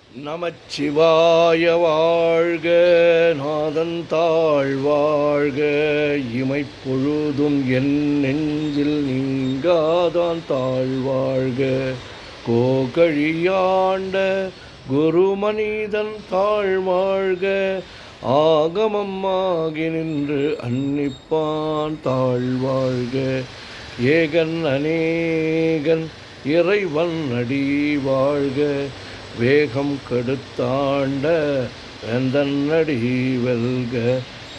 நமச்சிவாய வாழ்க, நாதன் தாழ் வாழ்க, இமைப்பொழுதும் என் நெஞ்சில் நீங்காதான் தாழ் வாழ்க. கோகழியாண்ட குருமனிதன் தாழ் வாழ்க, ஆகமம் ஆகி நின்று அன்னிப்பான் தாழ் வாழ்க. ஏகன் அநேகன் இறைவன் அடி வாழ்க, வேகம் கெடுத்தாண்ட வேந்தன் அடி வெல்க.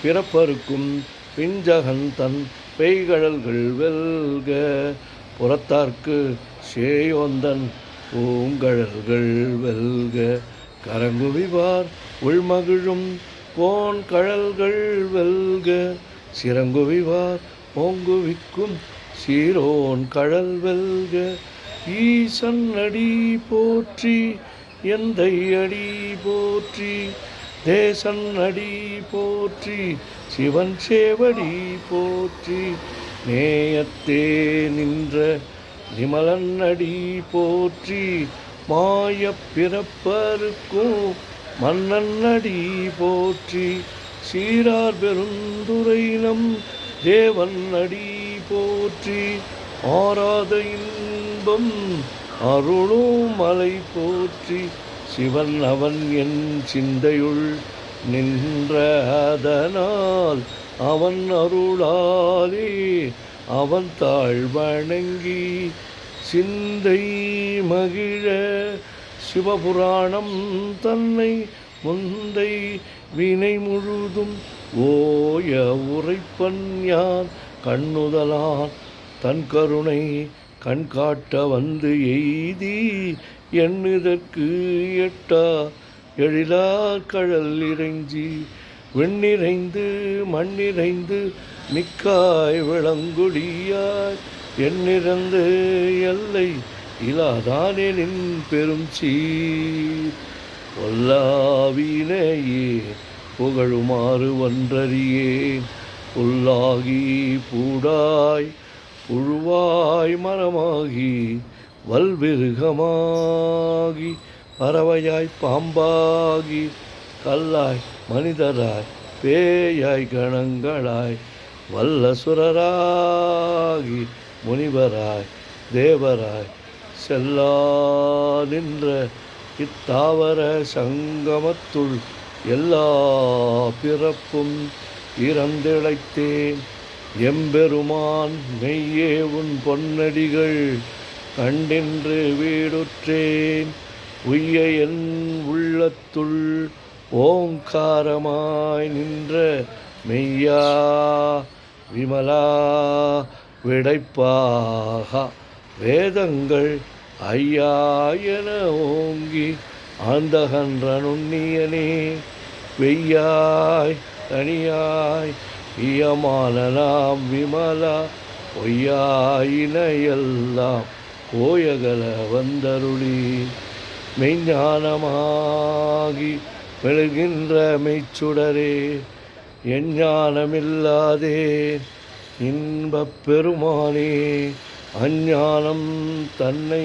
பிறப்பருக்கும் பிஞ்சகன் தன் பெய்கழல்கள் வெல்க, புறத்தார்க்கு சேயோந்தன் பூங்கழல்கள் வெல்க. கரங்குவிவார் உள்மகிழும் கோன் கழல்கள் வெல்க, சிறங்குவிவார் ஓங்குவிக்கும் சீரோன் கழல் வெல்க. ஈசன் அடி போற்றி, எந்தை அடி போற்றி, தேசன் அடி போற்றி, சிவன் சேவடி போற்றி. நேயத்தே நின்ற நிமலன் அடி போற்றி, மாயப் பிறப்பருக்கும் மன்னன் அடி போற்றி. சீரார் பெருந்துரை நம் தேவன் அடி போற்றி, ஆராத இன்பம் அருளும் மலை போற்றி. சிவன் அவன் என் சிந்தையுள் நின்ற அதனால், அவன் அருளாலே அவன் தாழ் வணங்கி சிந்தை மகிழ. சிவபுராணம் தன்னை முந்தை வினை முழுதும் ஓய உரைப்பன் யான், கண்ணுதலான் தன் கருணை கண்காட்ட வந்து எய்தி. எண்ணுதற்கு எட்டா எழிலார் கழல் இறைஞ்சி, விண்ணிறைந்து மண்ணிறைந்து மிக்காய் விளங்குடியாய், எண்ணிறந்து எல்லை இலாதானே நின் பெரும் சீர். பொல்லாவினையே புகழுமாறு வன்றறியேன், புல்லாகி பூடாய் புழுவாய் மரமாகி வல்விருகமாகி, பறவையாய் பாம்பாகி கல்லாய் மனிதராய் பேயாய் கணங்களாய், வல்லசுரராகி முனிவராய் தேவராய் செல்லா நின்ற இத்தாவர சங்கமத்துள் எல்லா பிறப்பும் இறந்திழைத்தேன். எம்பெருமான் மெய்யே உன் பொன்னடிகள் கண்டின்று வீடுற்றேன், உய்ய என் உள்ளத்துள் ஓங்காரமாய் நின்ற மெய்யா விமலா விடைப்பாக. வேதங்கள் ஐயா என ஓங்கி ஆந்தகன்ற நுண்ணியனே, வெய்யாய் தனியாய் இயமானலாம் விமலா, பொய்யாயினையெல்லாம் போயகல வந்தருளி. மெய்ஞானமாகி மெழுகின்ற மெய்ச்சுடரே, எஞ்ஞானமில்லாதேன் இன்பப் பெருமானே. அஞ்ஞானம் தன்னை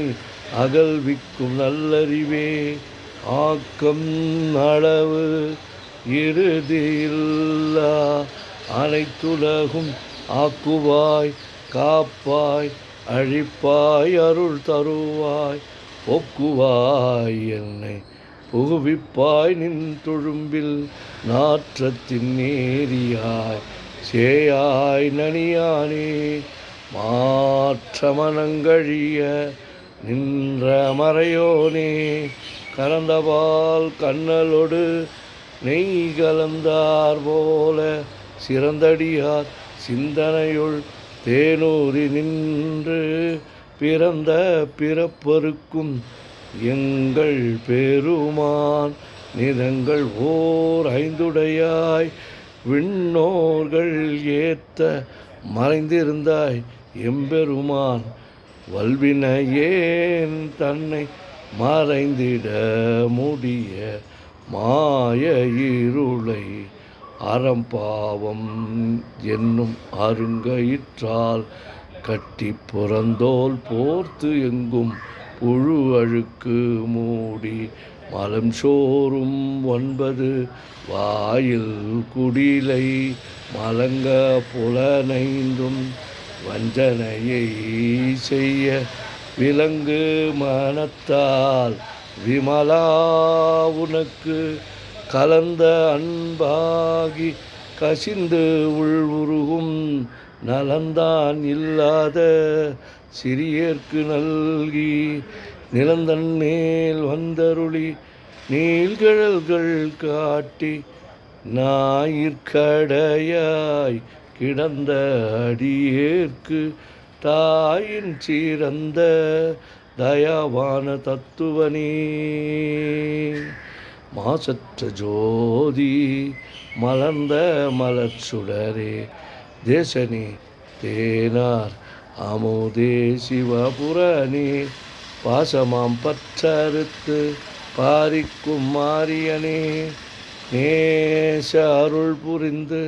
அகல்விக்கும் நல்லறிவே, ஆக்கம் அளவு இறுதியில்லா அனைத்துலகும் ஆக்குவாய் காப்பாய் அழிப்பாய் அருள் தருவாய், போக்குவாய் என்னை புகுவிப்பாய் நின் தொழும்பில் நாற்றத்தின் நேரியாய், சேயாய் நனியானே மாற்ற மனங்கழிய நின்ற மறையோனே. கறந்தபால் கண்ணலொடு நெய் கலந்தார் போல, சிறந்தடியார் சிந்தனையுள் தேனூரி நின்று, பிறந்த பிறப்பருக்கும் எங்கள் பெருமான். நிறங்கள் ஓர் ஐந்துடையாய் விண்ணோர்கள் ஏத்த மறைந்திருந்தாய் எம்பெருமான், வல்வினையேன் தன்னை மறைந்திட முடிய மாய இருளை அறம்பாவம் என்னும் அருங்கயிற்றால் கட்டி புறந்தோல் போர்த்து எங்கும் புழு அழுக்கு மூடி மலம் சோறும் 9 வாயில் குடிலை மலங்க புலனைந்தும் வஞ்சனையை செய்ய விலங்கு மனத்தால் விமலா உனக்கு கலந்த அன்பாகி கசிந்து உள்வுருகும் நலந்தான் இல்லாத சிறியர்க்கு நல்கி நிலந்தன் மேல் வந்தருளி நீள்கழல்கள் காட்டி ஞாயிற்கடையாய் கிடந்த அடியேற்கு தாயின் சிறந்த தயாவான தத்துவனே. மாசற்ற ஜோதி மலர்ந்த மலர் சுடரே தேசனே தேனார் அமுதே சிவபுரனே பாசமாம் பற்றறுத்து பாரிக்கும் மாரியனே நேச அருள் புரிந்து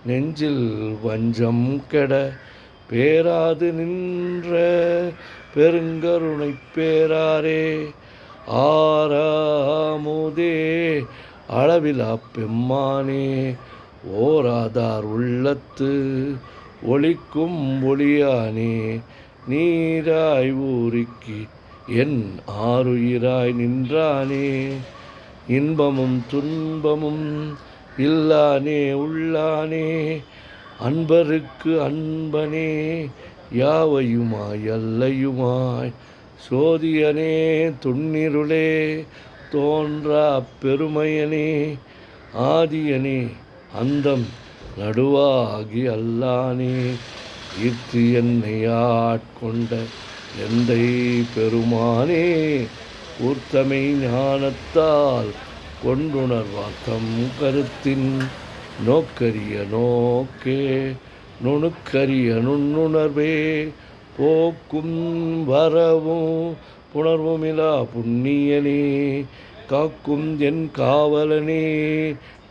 நெஞ்சில் வஞ்சம் கெட பேராது நின்ற பெருங்கருணை பேராரே ஆறாமுதே அளவிலா பெம்மானே ஓராதார் உள்ளத்து ஒளிக்கும் ஒளியானே நீராய் ஊருக்கி என் ஆருயிராய் நின்றானே இன்பமும் துன்பமும் இல்லானே உள்ளானே அன்பருக்கு அன்பனே யாவையுமாய் அல்லையுமாய் சோதியனே துன்னிருளே தோன்றா பெருமையனே ஆதியனே அந்தம் நடுவாகி அல்லானே ஈர்த்து என்னை ஆட்கொண்ட எந்தை பெருமானே ஊர்த்தமை ஞானத்தால் கொண்டுணர்வாக்கம் கருத்தின் நோக்கரிய நோக்கே நுணுக்கரிய நுண்ணுணர்வே போக்கும் வரவும் புணர்வுமிலா புண்ணியனே காக்கும் என் காவலனே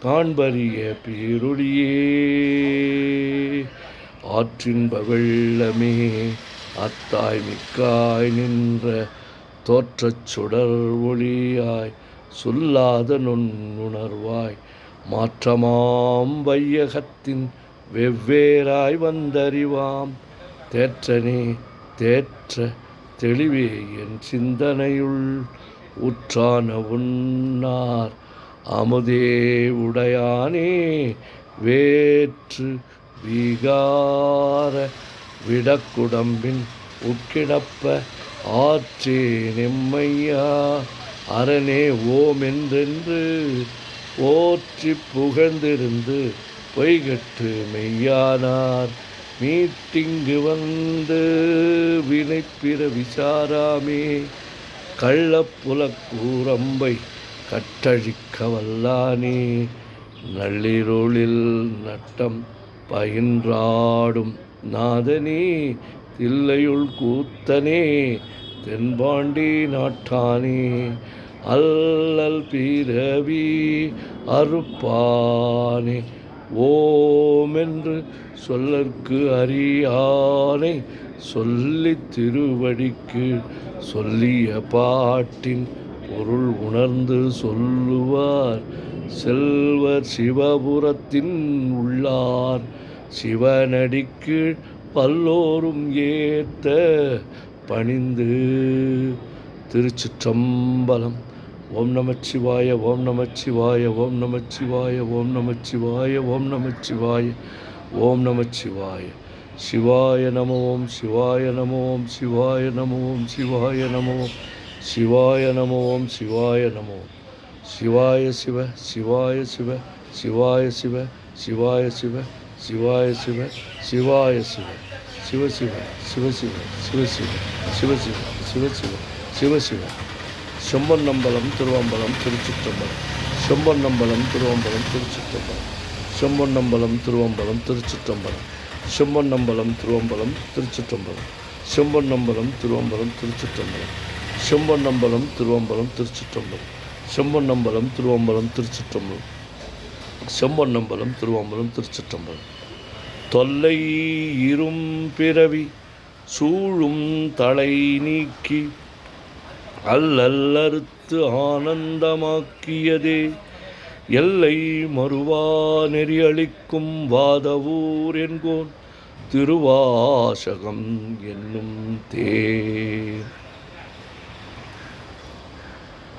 காண்பரிய பீருளியே ஆற்றின்ப வெள்ளமே அத்தாய் மிக்காய் நின்ற தோற்றச் சுடர் ஒளியாய் சொல்லாத நுண்ணுணர்வாய் மாற்றமாம் வையகத்தின் வெவ்வேறாய் வந்தறிவாம் தேற்றனே தேற்ற தெளிவே என் சிந்தனையுள் உற்றான உன்னார் அமுதே உடையானே வேற்று விகார விடக்குடம்பின் உட்கிடப்ப ஆற்றே நெம்மையா அரணே ஓமென்றென்று போற்றி புகழ்ந்திருந்து பொய்கட்டு மெய்யானார் மீட்டிங்கு வந்து வினைப்பிற விசாராமே கள்ளப்புலக்கூரம்பை கட்டழிக்க வல்லானே நள்ளிருளில் நட்டம் பயின்றாடும் நாதனே தில்லையுள் கூத்தனே தென்பாண்டி நாட்டானே அல்லல் பிறவி அறுப்பானே ஓமென்று சொல்லற்கு அறியானை சொல்லித் திருவடிக்கு சொல்லிய பாட்டின் பொருள் உணர்ந்து சொல்லுவார் செல்வர் சிவபுரத்தின் உள்ளார் சிவனடிக்கு பல்லோரும் ஏத்த பணிந்து. திருச்சிற்றம்பலம். ஓம் நமச்சிவாய ஓம் நமச்சிவாய ஓம் நமச்சிவாய ஓம் நமச்சிவாய ஓம் நமச்சிவாய ஓம் நமச்சிவாய சிவாய நம ஓம் சிவாய நம ஓம் சிவாய நம ஓம் சிவாய நம ஓம் சிவாய நம ஓம் சிவாய நம ஓம் சிவாய சிவ சிவாய சிவ சிவாய சிவ சிவாய சிவ சிவாய சிவ சிவாய சிவ சிவ சிவ சிவ சிவ சிவ சிவ சிவ சிவ சிவ சிவ சிவ சிவ. செம்பொன்னம்பலம் திருவம்பலம் திருச்சிற்றம்பலம். செம்பொன்னம்பலம் திருவம்பலம் திருச்சிற்றம்பலம். செம்பொன்னம்பலம் திருவம்பலம் திருச்சிற்றம்பலம். செம்பொன்னம்பலம் திருவம்பலம் திருச்சிற்றம்பலம். செம்பொன்னம்பலம் திருவம்பலம் திருச்சிற்றம்பலம். செம்பொன்னம்பலம் திருவம்பலம் திருச்சிற்றம்பலம். செம்பொன்னம்பலம் திருவம்பலம் திருச்சிற்றம்பலம். செம்பொன்னம்பலம் திருவம்பலம் திருச்சிற்றம்பலம். தொல்லை இரும் பிறவி சூழும் தலை நீக்கி அல்லல்லறுத்து ஆனந்தமாக்கியதே. எல்லை மறுவா நெறியளிக்கும் வாதவூர் என்கோன் திருவாசகம் என்னும் தேன்.